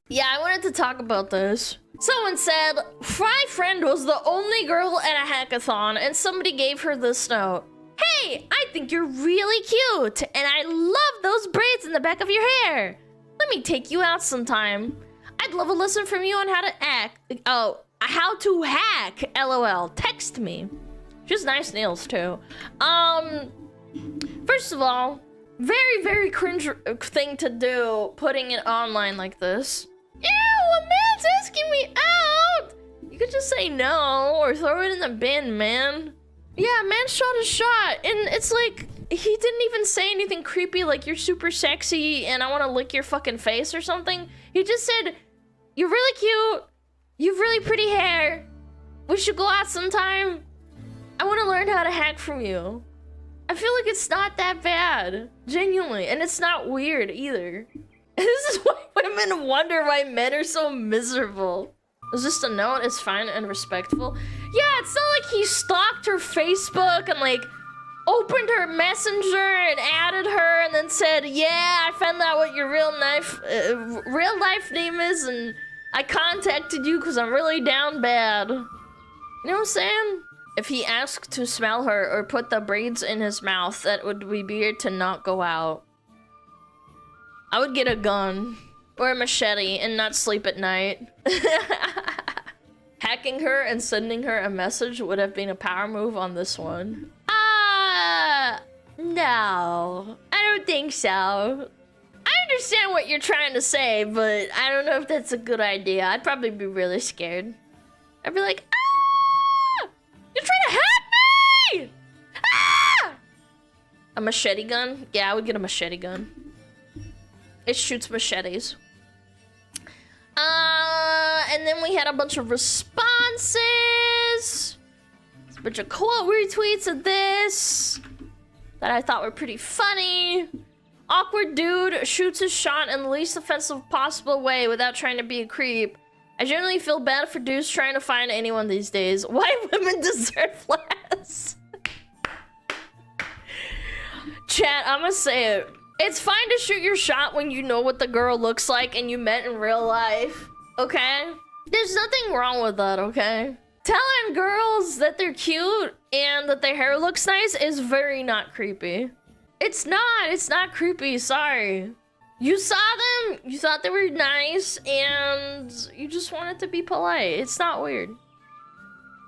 Yeah, I wanted to talk about this. Someone said, my friend was the only girl at a hackathon and somebody gave her this note. Hey, I think you're really cute and I love those braids in the back of your hair. Let me take you out sometime. I'd love a lesson from you on how to how to hack, LOL. Text me. She has nice nails too. First of all, very, very cringe thing to do, putting it online like this. Ew, a man's asking me out! You could just say no, or throw it in the bin, man. Yeah, man shot a shot, and it's like, he didn't even say anything creepy like you're super sexy and I want to lick your fucking face or something. He just said, you're really cute, you've really pretty hair, we should go out sometime. I want to learn how to hack from you. I feel like it's not that bad, genuinely, and it's not weird either. This is why women wonder why men are so miserable. It's just a note, it's fine and respectful. Yeah, it's not like he stalked her Facebook and like opened her messenger and added her and then said, yeah, I found out what your real life name is and I contacted you because I'm really down bad. You know what I'm saying? If he asked to smell her or put the braids in his mouth, that would be weird to not go out. I would get a gun or a machete and not sleep at night. Hacking her and sending her a message would have been a power move on this one. No, I don't think so. I understand what you're trying to say, but I don't know if that's a good idea. I'd probably be really scared. I'd be like, ah! You're trying to hack me! Ah! A machete gun? Yeah, I would get a machete gun. It shoots machetes. And then we had a bunch of responses. A bunch of quote retweets of this that I thought were pretty funny. Awkward dude shoots his shot in the least offensive possible way without trying to be a creep. I generally feel bad for dudes trying to find anyone these days. Why women deserve less? Chat, I'ma say it. It's fine to shoot your shot when you know what the girl looks like and you met in real life, okay? There's nothing wrong with that, okay? Telling girls that they're cute and that their hair looks nice is very not creepy. It's not creepy, sorry. You saw them, you thought they were nice, and you just wanted to be polite. It's not weird.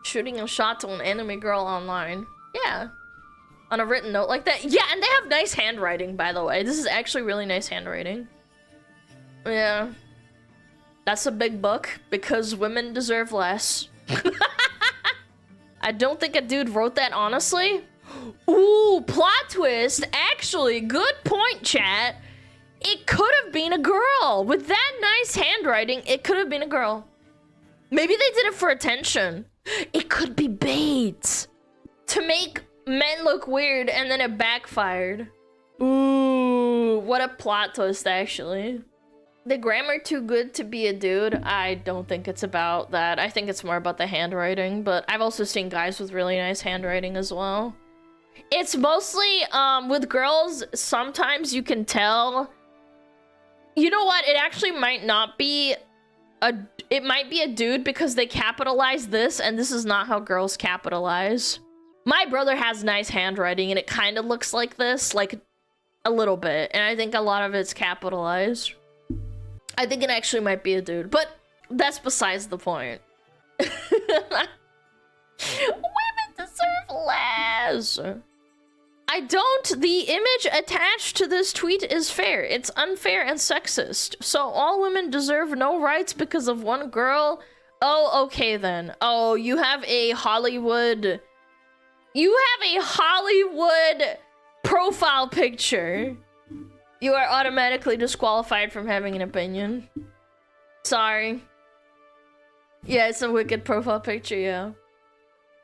Shooting a shot to an anime girl online. Yeah. On a written note like that. Yeah, and they have nice handwriting, by the way. This is actually really nice handwriting. Yeah. That's a big book, because women deserve less. I don't think a dude wrote that, honestly. Ooh, plot twist. Actually, good point, chat. It could have been a girl. With that nice handwriting, it could have been a girl. Maybe they did it for attention. It could be bait. To make men look weird, and then it backfired. Ooh, what a plot twist, actually. The grammar too good to be a dude? I don't think it's about that. I think it's more about the handwriting, but I've also seen guys with really nice handwriting as well. It's mostly, with girls, sometimes you can tell. You know what? It actually might not be it might be a dude because they capitalize this, and this is not how girls capitalize. My brother has nice handwriting, and it kind of looks like this, like a little bit, and I think a lot of it's capitalized. I think it actually might be a dude, but that's besides the point. Women deserve less. I don't. The image attached to this tweet is fair. It's unfair and sexist. So all women deserve no rights because of one girl? Oh, okay then. Oh, you have a Hollywood... You have a Hollywood profile picture. You are automatically disqualified from having an opinion. Sorry. Yeah, it's a wicked profile picture, yeah.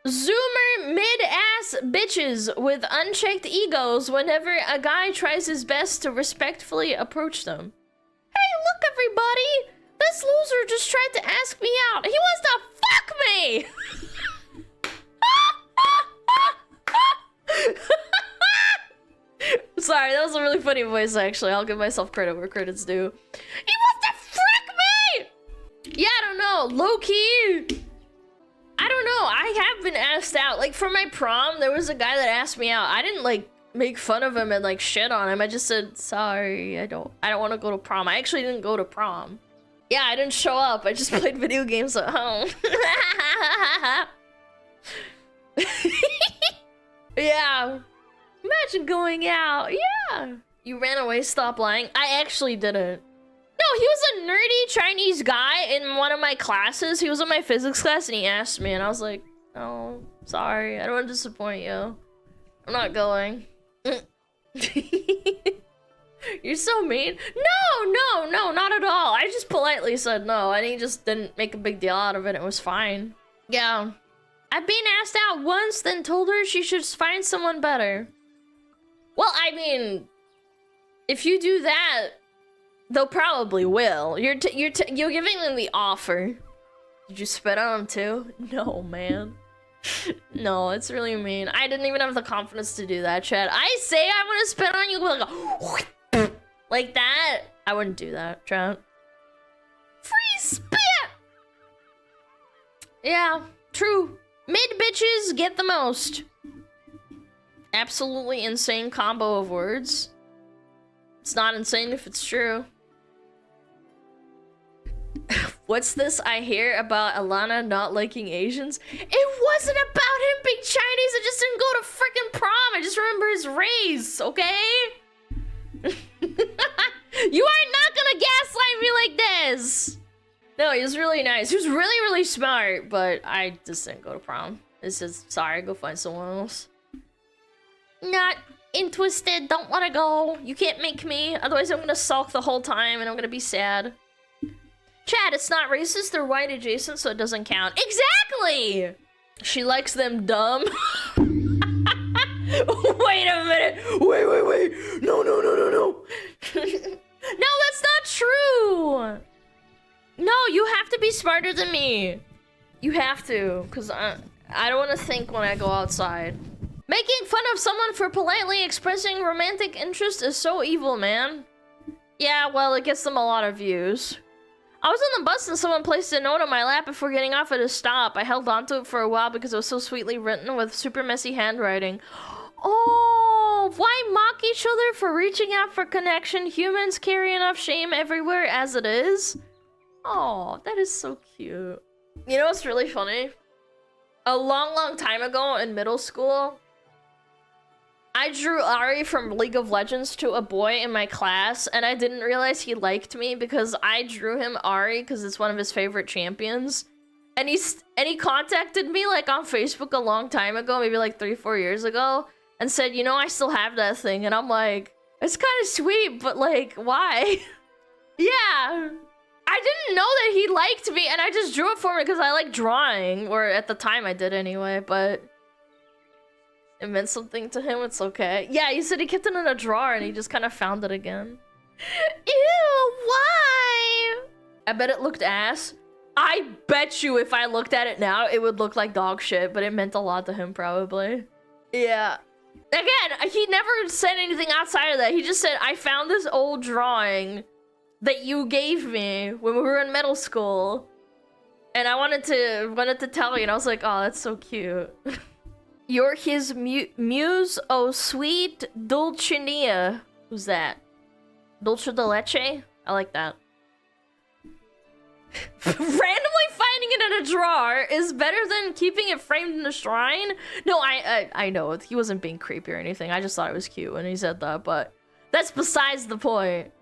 Zoomer mid-ass bitches with unchecked egos whenever a guy tries his best to respectfully approach them. Hey, look everybody! This loser just tried to ask me out. He wants to fuck me! Sorry, that was a really funny voice, actually. I'll give myself credit where credit's due. He wants to frick me! Yeah, I don't know. Low-key. I don't know. I have been asked out. Like, for my prom, there was a guy that asked me out. I didn't, like, make fun of him and, like, shit on him. I just said, sorry, I don't want to go to prom. I actually didn't go to prom. Yeah, I didn't show up. I just played video games at home. Yeah. Imagine going out. Yeah. You ran away, stop lying. I actually didn't. No, he was a nerdy Chinese guy in one of my classes. He was in my physics class and he asked me and I was like, oh, sorry. I don't want to disappoint you. I'm not going. You're so mean. No, not at all. I just politely said no and he just didn't make a big deal out of it. It was fine. Yeah. I've been asked out once, then told her she should find someone better. Well, I mean, if you do that, they'll probably will. You're giving them the offer. Did you spit on them too? No, man. No, it's really mean. I didn't even have the confidence to do that, Chad. I say I want to spit on you, like, like that. I wouldn't do that, Chad. Free spit! Yeah, true. Mid bitches get the most. Absolutely insane combo of words. It's not insane if it's true. What's this I hear about Alana not liking Asians? It wasn't about him being Chinese. I just didn't go to freaking prom. I just remember his race, okay? You are not gonna gaslight me like this. No, he was really nice. He was really, really smart, but I just didn't go to prom. It's just, sorry, go find someone else. Not interested, don't want to go. You can't make me, otherwise I'm gonna sulk the whole time and I'm gonna be sad. Chad, it's not racist, they're white adjacent, so it doesn't count. Exactly! She likes them dumb. Wait a minute. Wait. No. No, that's not true. No, you have to be smarter than me. You have to, because I don't want to think when I go outside. Making fun of someone for politely expressing romantic interest is so evil, man. Yeah, well, it gets them a lot of views. I was on the bus and someone placed a note on my lap before getting off at a stop. I held onto it for a while because it was so sweetly written with super messy handwriting. Oh, why mock each other for reaching out for connection? Humans carry enough shame everywhere as it is. Oh, that is so cute. You know what's really funny? A long time ago in middle school, I drew Ari from League of Legends to a boy in my class, and I didn't realize he liked me because I drew him Ari because it's one of his favorite champions. And he contacted me like on Facebook a long time ago, maybe like 3-4 years ago, and said, you know, I still have that thing. And I'm like, it's kind of sweet, but like, why? Yeah. I didn't know that he liked me, and I just drew it for me because I like drawing, or at the time I did anyway, but it meant something to him. It's okay. Yeah, he said he kept it in a drawer and he just kind of found it again. Ew, why? I bet it looked ass. I bet you if I looked at it now, it would look like dog shit, but it meant a lot to him probably. Yeah. Again, he never said anything outside of that. He just said, I found this old drawing that you gave me when we were in middle school, and I wanted to tell you, and I was like, oh, that's so cute. You're his muse, oh sweet Dulcinea. Who's that? Dulce de leche? I like that. Randomly finding it in a drawer is better than keeping it framed in a shrine. No, I know he wasn't being creepy or anything. I just thought it was cute when he said that, but that's besides the point.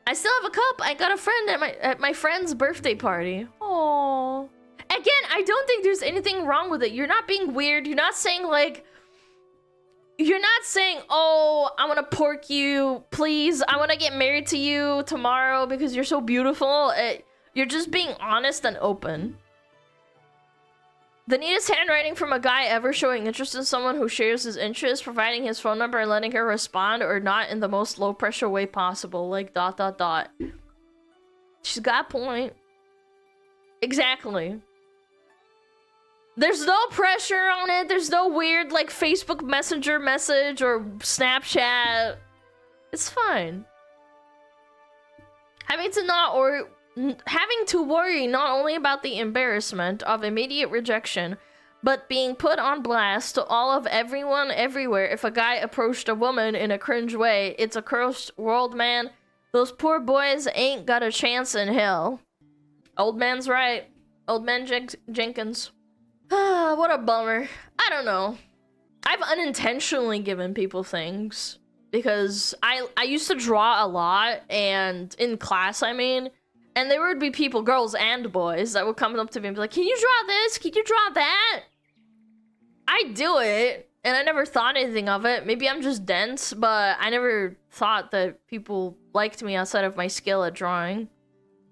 I still have a cup. I got a friend at my friend's birthday party. Aww. Again, I don't think there's anything wrong with it. You're not being weird. You're not saying like, you're not saying, oh, I want to pork you, please. I want to get married to you tomorrow because you're so beautiful. You're just being honest and open. The neatest handwriting from a guy ever, showing interest in someone who shares his interests, providing his phone number and letting her respond or not in the most low pressure way possible. Like ... She's got a point. Exactly. There's no pressure on it. There's no weird, like, Facebook Messenger message or Snapchat. It's fine. Having to worry not only about the embarrassment of immediate rejection, but being put on blast to all of everyone everywhere if a guy approached a woman in a cringe way. It's a cursed world, man. Those poor boys ain't got a chance in hell. Old man's right. Old man Jenkins. What a bummer. I don't know. I've unintentionally given people things because I used to draw a lot, and in class, I mean, and there would be people, girls and boys, that would come up to me and be like, can you draw this? Can you draw that? I do it, and I never thought anything of it. Maybe I'm just dense, but I never thought that people liked me outside of my skill at drawing.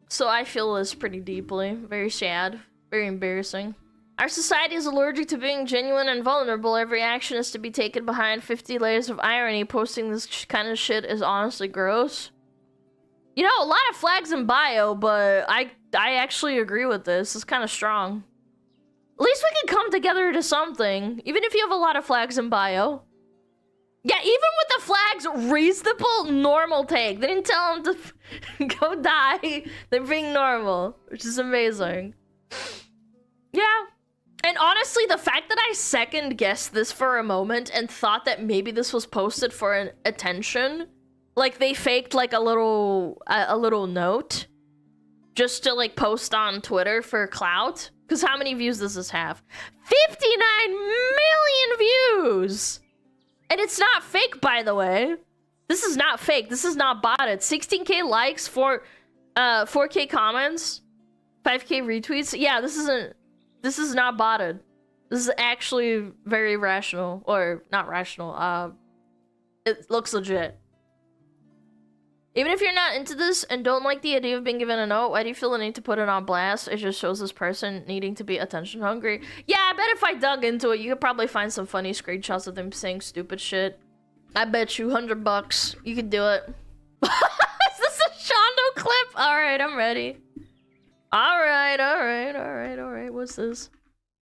So I feel this pretty deeply. Very sad. Very embarrassing. Our society is allergic to being genuine and vulnerable. Every action is to be taken behind 50 layers of irony. Posting this kind of shit is honestly gross. You know, a lot of flags in bio, but I actually agree with this. It's kind of strong. At least we can come together to something, even if you have a lot of flags in bio. Yeah, even with the flags, reasonable, normal take. They didn't tell them to go die. They're being normal, which is amazing. Yeah. And honestly, the fact that I second-guessed this for a moment and thought that maybe this was posted for an attention, like they faked like a little note just to like post on Twitter for clout. Because how many views does this have? 59 million views! And it's not fake, by the way. This is not fake. This is not botted. 16k likes, 4k comments, 5k retweets. Yeah, this is not botted. This is actually very rational. Or, not rational. It looks legit. Even if you're not into this and don't like the idea of being given a note, why do you feel the need to put it on blast? It just shows this person needing to be attention hungry. Yeah, I bet if I dug into it, you could probably find some funny screenshots of them saying stupid shit. I bet you $100 you could do it. Is this a Shondo clip? Alright, I'm ready. Alright. What's this?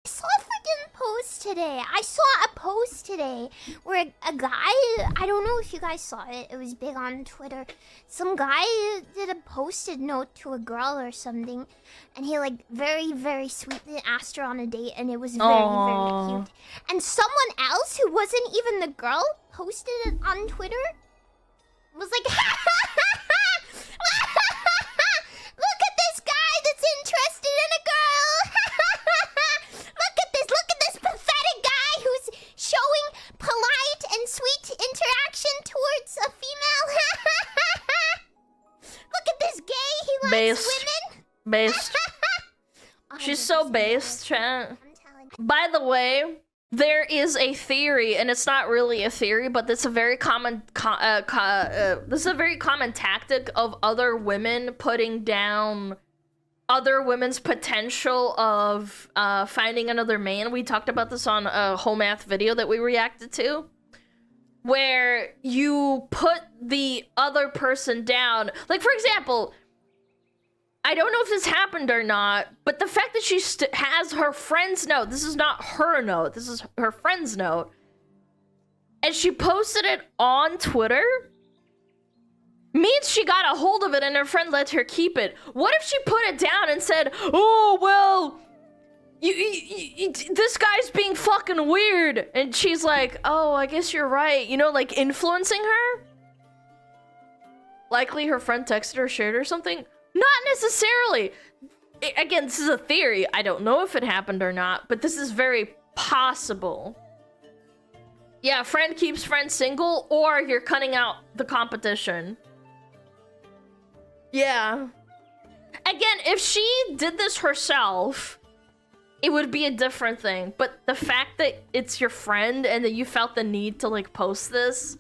I saw a freaking post today. I saw a post today where a guy, I don't know if you guys saw it, it was big on Twitter. Some guy did a posted note to a girl or something, and he like very, very sweetly asked her on a date, and it was very, very cute. And someone else who wasn't even the girl posted it on Twitter, was like, look at this guy that's interested in a girl. Look at this pathetic guy who's showing polite and sweet interaction towards a female. Look at this gay, he likes women. Based. She's so based, chat. By the way, there is a theory, and it's not really a theory, but it's a very common this is a very common tactic of other women putting down other women's potential of finding another man. We talked about this on a whole math video that we reacted to, where you put the other person down. Like, for example, I don't know if this happened or not, but the fact that she has her friend's note, this is not her note, this is her friend's note, and she posted it on Twitter, means she got a hold of it and her friend let her keep it. What if she put it down and said, oh, well, this guy's being fucking weird, and she's like, oh, I guess you're right, you know, like influencing her? Likely her friend texted her, shared or something? Not necessarily. Again, this is a theory. I don't know if it happened or not, but this is very possible. Yeah, friend keeps friend single, or you're cutting out the competition. Yeah. Again, if she did this herself, it would be a different thing. But the fact that it's your friend and that you felt the need to, like, post this,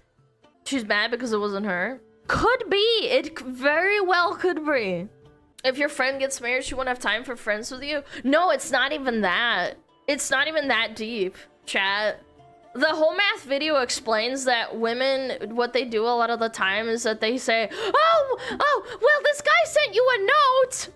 she's mad because it wasn't her. Could be. It very well could be. If your friend gets married, she won't have time for friends with you. No, it's not even that. It's not even that deep, chat. The whole math video explains that women, what they do a lot of the time is that they say, oh, well, this guy sent you a note.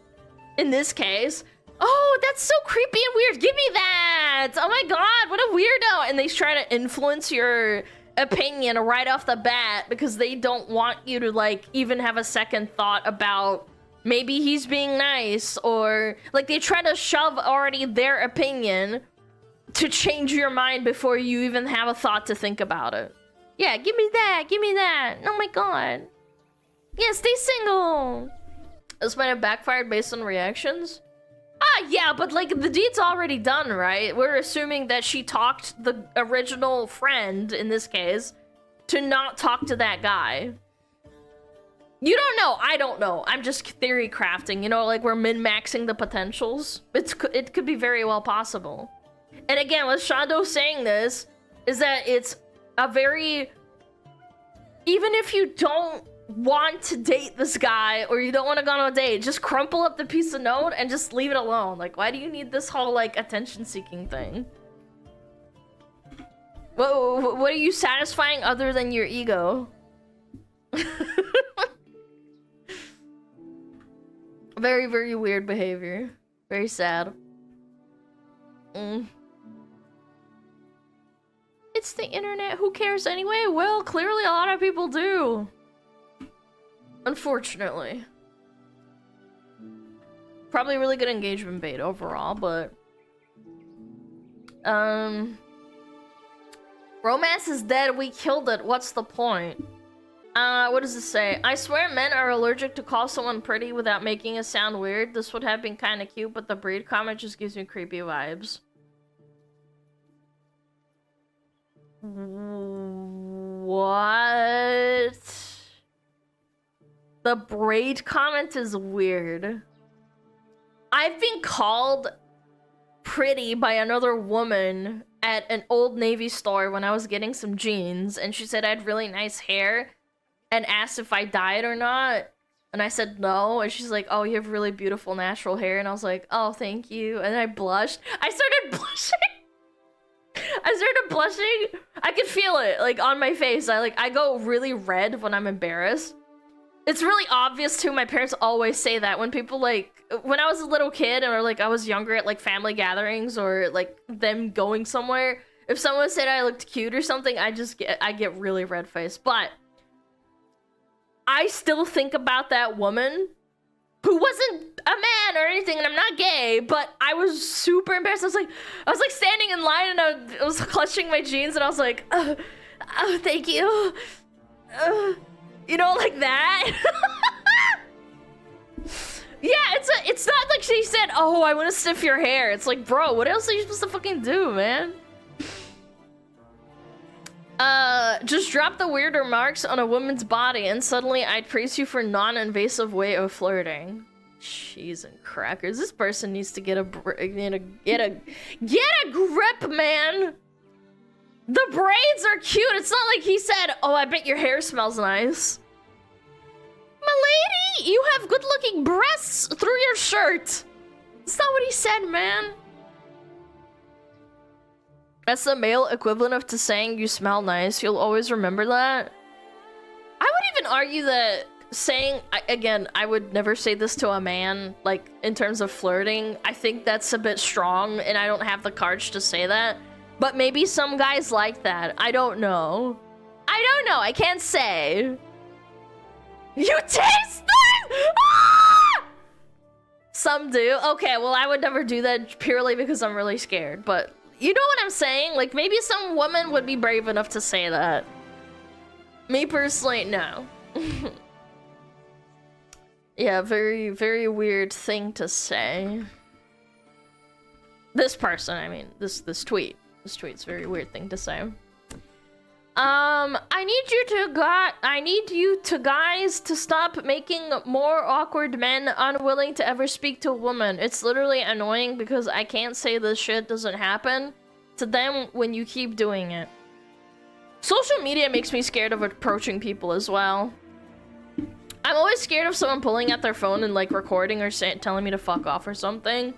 In this case, Oh, that's so creepy and weird. Give me that. Oh my god, what a weirdo. And they try to influence your opinion right off the bat because they don't want you to like even have a second thought about maybe he's being nice, or like they try to shove already their opinion to change your mind before you even have a thought to think about it. Yeah, give me that, give me that. Oh my god. Yeah, stay single. This might have backfired based on reactions. Ah, yeah, but like the deed's already done, right? We're assuming that she talked the original friend, in this case, to not talk to that guy. You don't know, I don't know. I'm just theory crafting, you know, like we're min-maxing the potentials. It could be very well possible. And again, with Shondo saying this, is that it's a very... Even if you don't want to date this guy, or you don't want to go on a date, just crumple up the piece of note and just leave it alone. Like, why do you need this whole, like, attention-seeking thing? What are you satisfying other than your ego? Very, very weird behavior. Very sad. It's the internet, who cares anyway? Well, clearly a lot of people do. Unfortunately. Probably really good engagement bait overall, but... Romance is dead, we killed it, what's the point? What does it say? I swear men are allergic to call someone pretty without making it sound weird. This would have been kinda cute, but the breed comment just gives me creepy vibes. What? The braid comment is weird. I've been called pretty by another woman at an Old Navy store when I was getting some jeans, and she said I had really nice hair and asked if I dyed or not. And I said no, and she's like, oh, you have really beautiful natural hair. And I was like, oh, thank you. And I blushed. I started blushing. I could feel it, like, on my face. I go really red when I'm embarrassed. It's really obvious, too. My parents always say that when people, like... When I was a little kid, or, like, I was younger at, like, family gatherings, or, like, them going somewhere, if someone said I looked cute or something, I get really red-faced. But I still think about that woman who wasn't a man or anything, and I'm not gay, but I was super embarrassed. I was like standing in line, and I was clutching my jeans, and I was like, oh, thank you. You know, like that. Yeah, it's not like she said, oh, I want to sniff your hair. It's like, bro, what else are you supposed to fucking do, man? Just drop the weird remarks on a woman's body and suddenly I'd praise you for non-invasive way of flirting. Cheese and crackers. This person needs to get a grip, man. The braids are cute. It's not like he said, oh, I bet your hair smells nice. Milady, you have good-looking breasts through your shirt. That's not what he said, man. That's the male equivalent of to saying you smell nice. You'll always remember that. I would even argue that saying, again, I would never say this to a man, like, in terms of flirting. I think that's a bit strong, and I don't have the courage to say that. But maybe some guys like that. I don't know. I can't say. You taste nice! Ah! Some do. Okay, well, I would never do that purely because I'm really scared, but... You know what I'm saying? Like, maybe some woman would be brave enough to say that. Me personally, no. Yeah, very, very weird thing to say. This person, I mean, this tweet. This tweet's a very weird thing to say. I need you to guys to stop making more awkward men unwilling to ever speak to a woman. It's literally annoying because I can't say this shit doesn't happen to them when you keep doing it. Social media makes me scared of approaching people as well. I'm always scared of someone pulling out their phone and like recording or telling me to fuck off or something.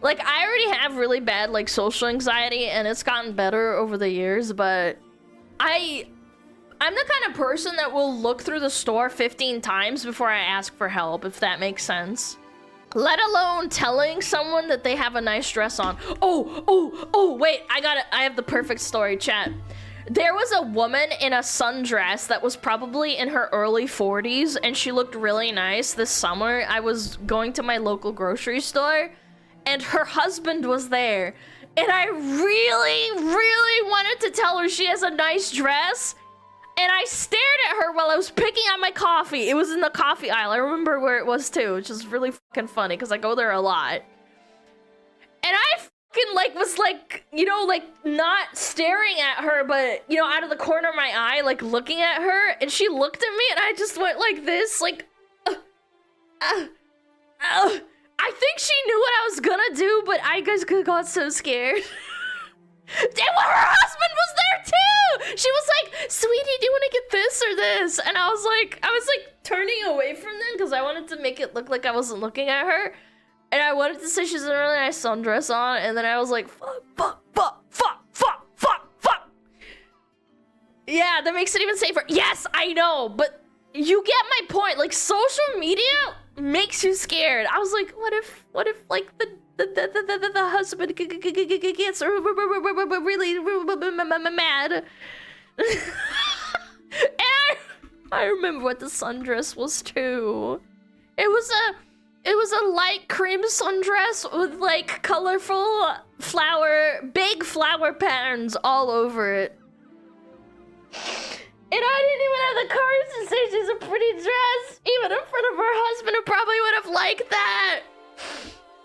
Like, I already have really bad like social anxiety and it's gotten better over the years, but I'm the kind of person that will look through the store 15 times before I ask for help, if that makes sense. Let alone telling someone that they have a nice dress on. Oh, wait, I have the perfect story, chat. There was a woman in a sundress that was probably in her early 40s, and she looked really nice this summer. I was going to my local grocery store, and her husband was there. And I really wanted to tell her she has a nice dress. And I stared at her while I was picking out my coffee. It was in the coffee aisle. I remember where it was too, which is really fucking funny because I go there a lot. And I fucking like was like, you know, like not staring at her, but you know, out of the corner of my eye, like looking at her. And she looked at me and I just went like this, like, I think she knew what I was gonna do, but I just got so scared. And her husband was there too. She was like, "Sweetie, do you want to get this or this?" And I was like turning away from them because I wanted to make it look like I wasn't looking at her, and I wanted to say she's a really nice sundress on, and then I was like, fuck. Yeah, that makes it even safer. Yes, I know, but you get my point. Like, social media makes you scared. I was like, what if like the husband gets really mad. And I remember what the sundress was too. It was a light cream sundress with like colorful big flower patterns all over it. And I didn't even have the courage to say she's a pretty dress, even in front of her husband, who probably would have liked that.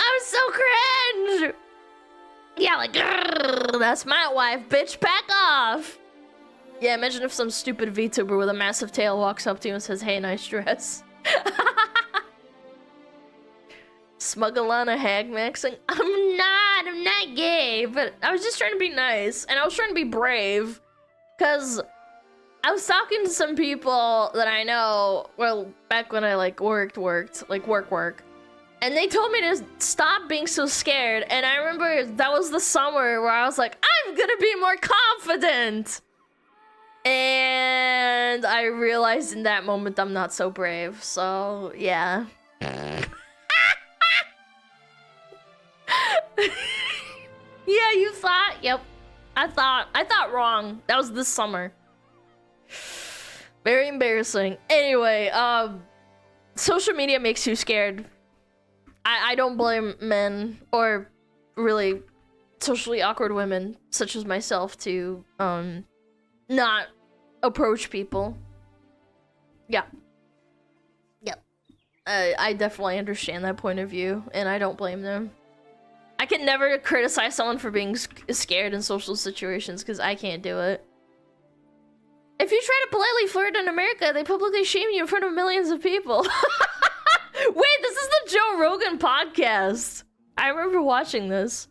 I was so cringe. Yeah, like, that's my wife, bitch, back off. Yeah, imagine if some stupid VTuber with a massive tail walks up to you and says, "Hey, nice dress." Smuggalana hag maxing. I'm not gay, but I was just trying to be nice, and I was trying to be brave, because I was talking to some people that I know, well, back when I like worked, like work. And they told me to stop being so scared. And I remember that was the summer where I was like, I'm gonna be more confident. And I realized in that moment I'm not so brave. So, yeah. Yeah, you thought? Yep. I thought wrong. That was this summer. Very embarrassing. Anyway, social media makes you scared. I don't blame men or really socially awkward women such as myself to not approach people. Yeah. Yep. I definitely understand that point of view, and I don't blame them. I can never criticize someone for being scared in social situations because I can't do it. If you try to politely flirt in America, they publicly shame you in front of millions of people. Wait, this is the Joe Rogan podcast. I remember watching this.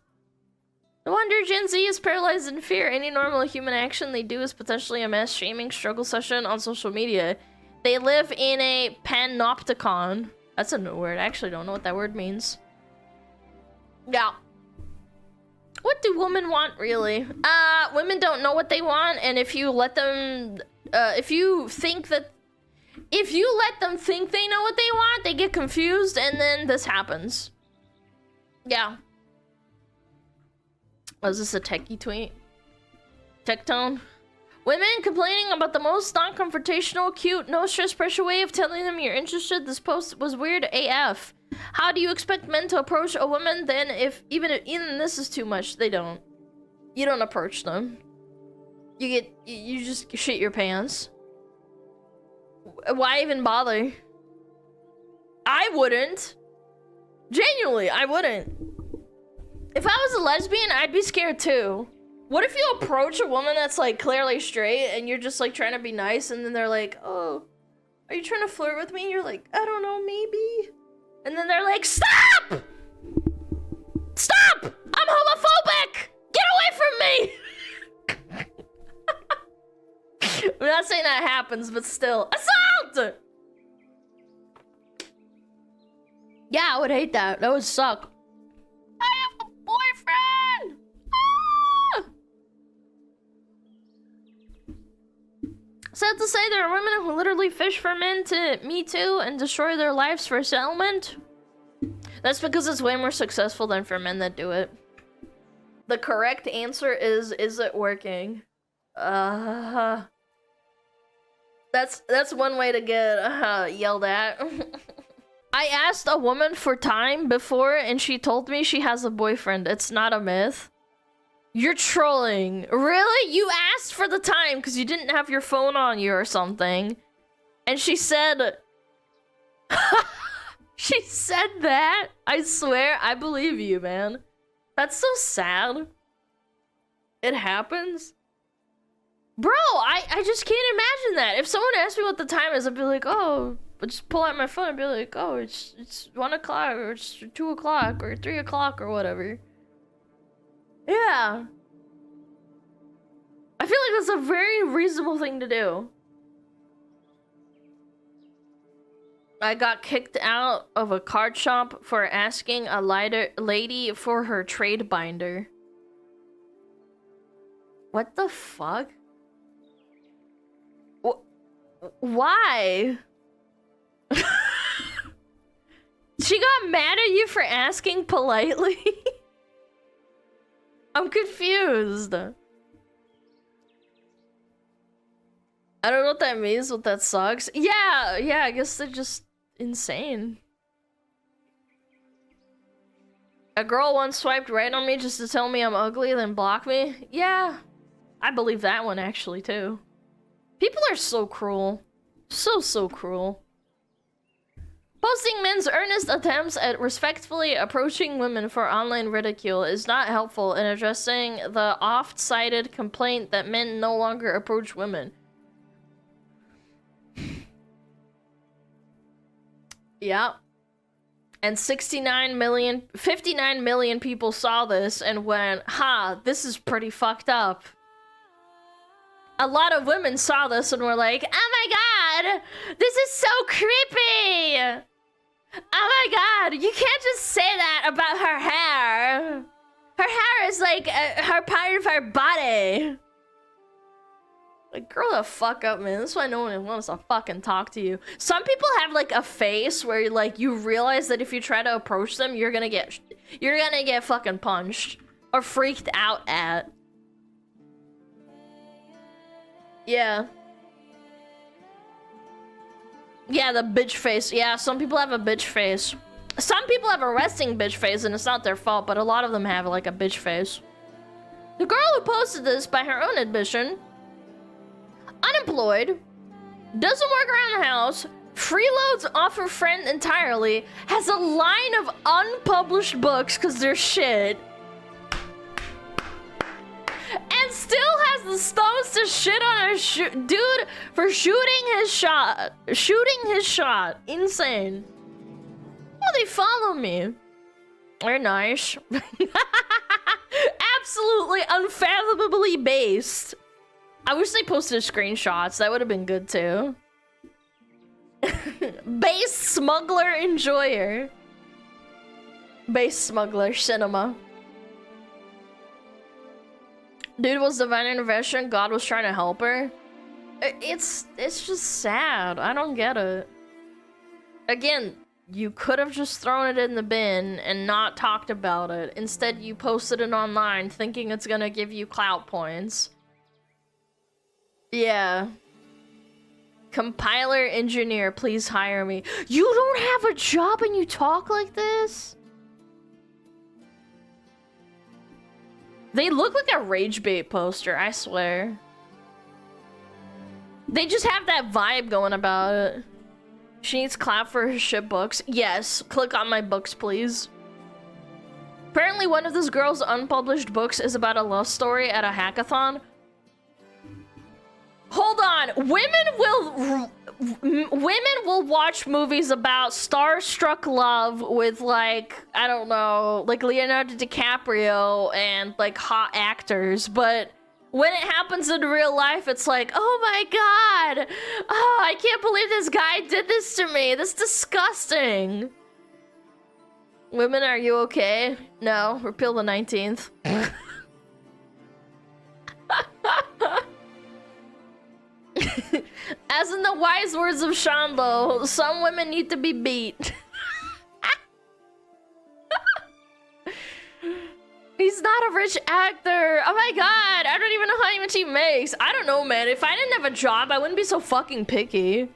No wonder Gen Z is paralyzed in fear. Any normal human action they do is potentially a mass shaming struggle session on social media. They live in a panopticon. That's a new word. I actually don't know what that word means. Yeah. What do women want, really? Women don't know what they want, and if you let them, if you let them think they know what they want, they get confused, and then this happens. Yeah. Was this a techie tweet? Tech tone? Women complaining about the most non-confrontational, cute, no-stress pressure way of telling them you're interested. This post was weird AF. How do you expect men to approach a woman then if even this is too much? They don't. You don't approach them. You just shit your pants. Why even bother? I wouldn't. Genuinely, I wouldn't. If I was a lesbian, I'd be scared too. What if you approach a woman that's like clearly straight and you're just like trying to be nice, and then they're like, "Oh, are you trying to flirt with me?" You're like, "I don't know, maybe." And then they're like, "Stop! Stop! I'm homophobic! Get away from me!" I'm not saying that happens, but still. Assault! Yeah, I would hate that. That would suck. I have a boyfriend! Ah! Sad to say, there are women who literally fish for men to Me Too and destroy their lives for a settlement. That's because it's way more successful than for men that do it. The correct answer is it working? That's one way to get yelled at. I asked a woman for time before and she told me she has a boyfriend. It's not a myth. You're trolling. Really? You asked for the time because you didn't have your phone on you or something. And she said... She said that? I swear, I believe you, man. That's so sad. It happens? Bro, I just can't imagine that. If someone asked me what the time is, I'd be like, oh... But just pull out my phone and be like, oh, it's 1 o'clock, or it's 2 o'clock, or 3 o'clock, or whatever. Yeah. I feel like that's a very reasonable thing to do. I got kicked out of a card shop for asking a lady for her trade binder. What the fuck? Why? She got mad at you for asking politely? I'm confused. I don't know what that means, what that sucks. Yeah, I guess they're just insane. A girl once swiped right on me just to tell me I'm ugly, then block me. Yeah, I believe that one actually too. People are so cruel. So cruel. Posting men's earnest attempts at respectfully approaching women for online ridicule is not helpful in addressing the oft-cited complaint that men no longer approach women. Yeah. And 59 million people saw this and went, ha, this is pretty fucked up. A lot of women saw this and were like, oh my god, this is so creepy. Oh my god, you can't just say that about her hair. Her hair is like her part of her body. Like, grow the fuck up, man. That's why no one wants to fucking talk to you. Some people have like a face where like you realize that if you try to approach them, you're gonna get fucking punched or freaked out at. Yeah. Yeah, the bitch face. Yeah, some people have a bitch face. Some people have a resting bitch face and it's not their fault, but a lot of them have like a bitch face. The girl who posted this, by her own admission, unemployed, doesn't work around the house, freeloads off her friend entirely, has a line of unpublished books because they're shit, and still has the stones to shit on her dude for shooting his shot. Insane. Oh, they follow me. They're nice. Absolutely unfathomably based. I wish they posted screenshots. That would have been good too. Base smuggler enjoyer. Base smuggler cinema. Dude was divine intervention. God was trying to help her. It's just sad. I don't get it. Again, you could have just thrown it in the bin and not talked about it. Instead, you posted it online thinking it's gonna give you clout points. Yeah. Compiler engineer, please hire me. You don't have a job and you talk like this? They look like a rage bait poster, I swear. They just have that vibe going about it. She needs clap for her shit books. Yes, click on my books, please. Apparently one of this girl's unpublished books is about a love story at a hackathon. Hold on, women will watch movies about starstruck love with like, I don't know, like Leonardo DiCaprio and like hot actors, but when it happens in real life, it's like, oh my god, oh, I can't believe this guy did this to me. That's disgusting. Women, are you okay? No, repeal the 19th. As in the wise words of Shondo, some women need to be beat. he's not a rich actor. Oh my god, I don't even know how much he makes. I don't know, man. If I didn't have a job, I wouldn't be so fucking picky.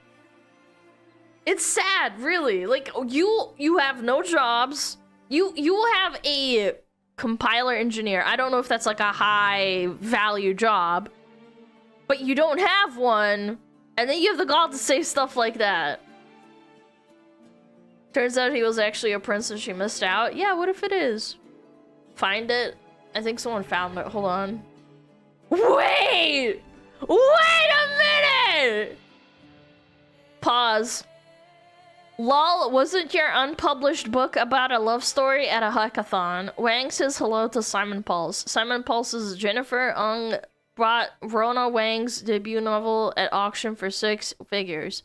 It's sad, really. Like, you have no jobs. You have a compiler engineer. I don't know if that's like a high value job, but you don't have one, and then you have the gall to say stuff like that. Turns out he was actually a prince and she missed out. Yeah, what if it is? Find it. I think someone found it. Hold on. Wait! Wait a minute! Pause. Lol, wasn't your unpublished book about a love story at a hackathon? Wang says hello to Simon Pulse. Simon Pulse's Jennifer Ung brought Rona Wang's debut novel at auction for 6 figures.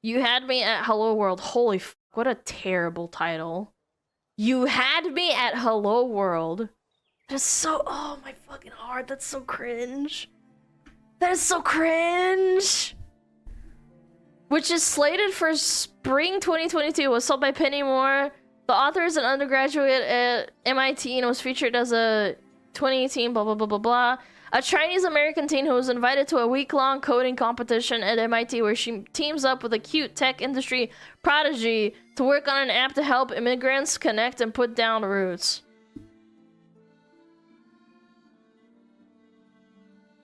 You had me at Hello World. Holy f***, what a terrible title. You had me at Hello World. That's so, oh my fucking heart, that's so cringe. That is so cringe. Which is slated for spring 2022, was sold by Penny Moore. The author is an undergraduate at MIT and was featured as a 2018 blah blah blah blah blah. A Chinese-American teen who was invited to a week-long coding competition at MIT where she teams up with a cute tech industry prodigy to work on an app to help immigrants connect and put down roots.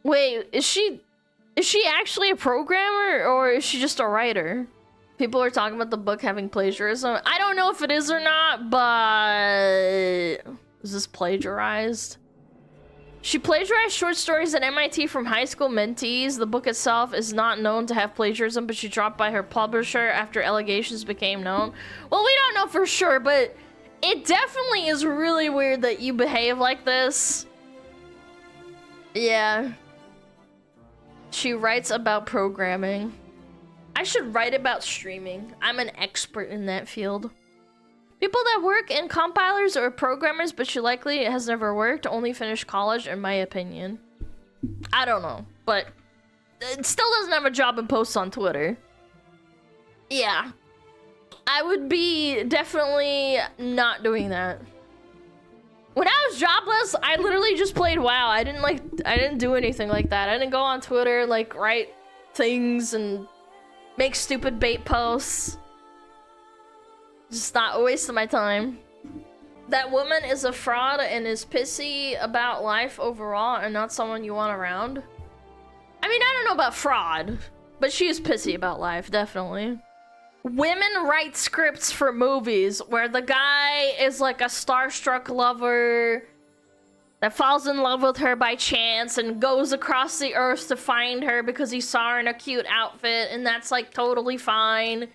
Wait, is she actually a programmer or is she just a writer? People are talking about the book having plagiarism. I don't know if it is or not, but is this plagiarized? She plagiarized short stories at MIT from high school mentees. The book itself is not known to have plagiarism, but she dropped by her publisher after allegations became known. Well, we don't know for sure, but it definitely is really weird that you behave like this. Yeah. She writes about programming. I should write about streaming. I'm an expert in that field. People that work in compilers or programmers, but she likely has never worked, only finished college, in my opinion. I don't know, but it still doesn't have a job and posts on Twitter. Yeah. I would be definitely not doing that. When I was jobless, I literally just played WoW. I didn't do anything like that. I didn't go on Twitter, like, write things and make stupid bait posts. Just not a waste of my time. That woman is a fraud and is pissy about life overall and not someone you want around. I mean, I don't know about fraud, but she is pissy about life, definitely. Women write scripts for movies where the guy is like a starstruck lover that falls in love with her by chance and goes across the earth to find her because he saw her in a cute outfit, and that's like totally fine.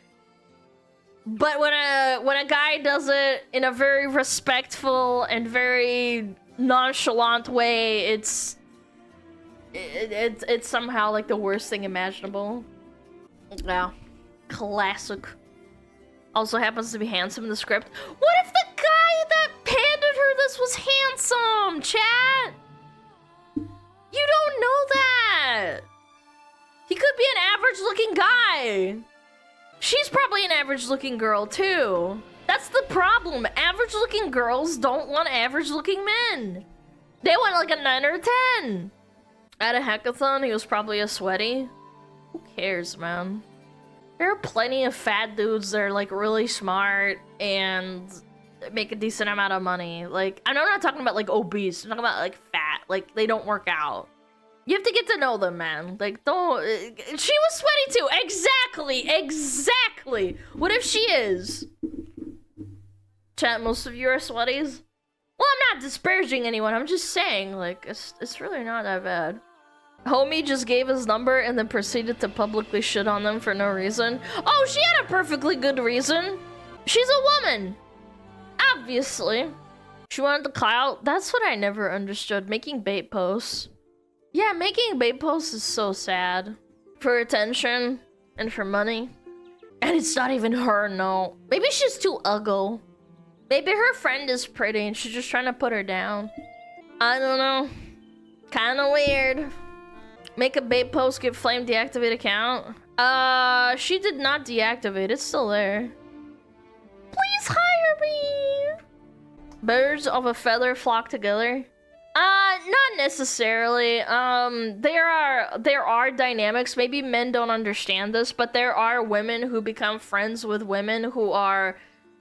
But when a guy does it in a very respectful and very nonchalant way, it's somehow like the worst thing imaginable. Yeah. Classic. Also happens to be handsome in the script. What if the guy that handed her this was handsome, chat? You don't know that. He could be an average looking guy. She's probably an average looking girl too. That's the problem. Average looking girls don't want average looking men. They want like a 9 or a 10. At a hackathon, he was probably a sweaty. Who cares, man? There are plenty of fat dudes that are like really smart and make a decent amount of money. Like, I'm not talking about like obese. I'm talking about like fat. Like, they don't work out. You have to get to know them, man. Like, don't... She was sweaty too. Exactly. Exactly. What if she is? Chat, most of you are sweaties? Well, I'm not disparaging anyone. I'm just saying, like, it's really not that bad. Homie just gave his number and then proceeded to publicly shit on them for no reason. Oh, she had a perfectly good reason. She's a woman. Obviously. She wanted the clout. That's what I never understood. Making bait posts. Yeah, making bait posts is so sad. For attention and for money. And it's not even her, no. Maybe she's too ugly. Maybe her friend is pretty and she's just trying to put her down. I don't know. Kinda weird. Make a bait post, get flame, deactivate account. She did not deactivate. It's still there. Please hire me. Birds of a feather flock together. Not necessarily. There are dynamics. Maybe men don't understand this, but there are women who become friends with women who are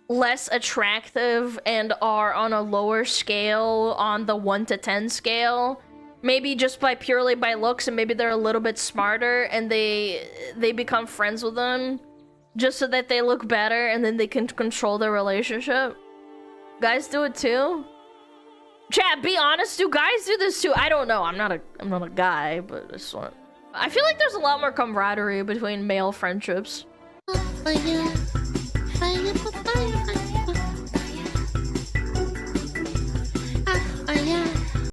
less attractive and are on a lower scale, on the 1 to 10 scale. Maybe just purely by looks, and maybe they're a little bit smarter, and they become friends with them just so that they look better, and then they can control their relationship. Guys do it too? Chat, be honest, do guys do this too? I don't know. I'm not a guy, but I just want... I feel like there's a lot more camaraderie between male friendships.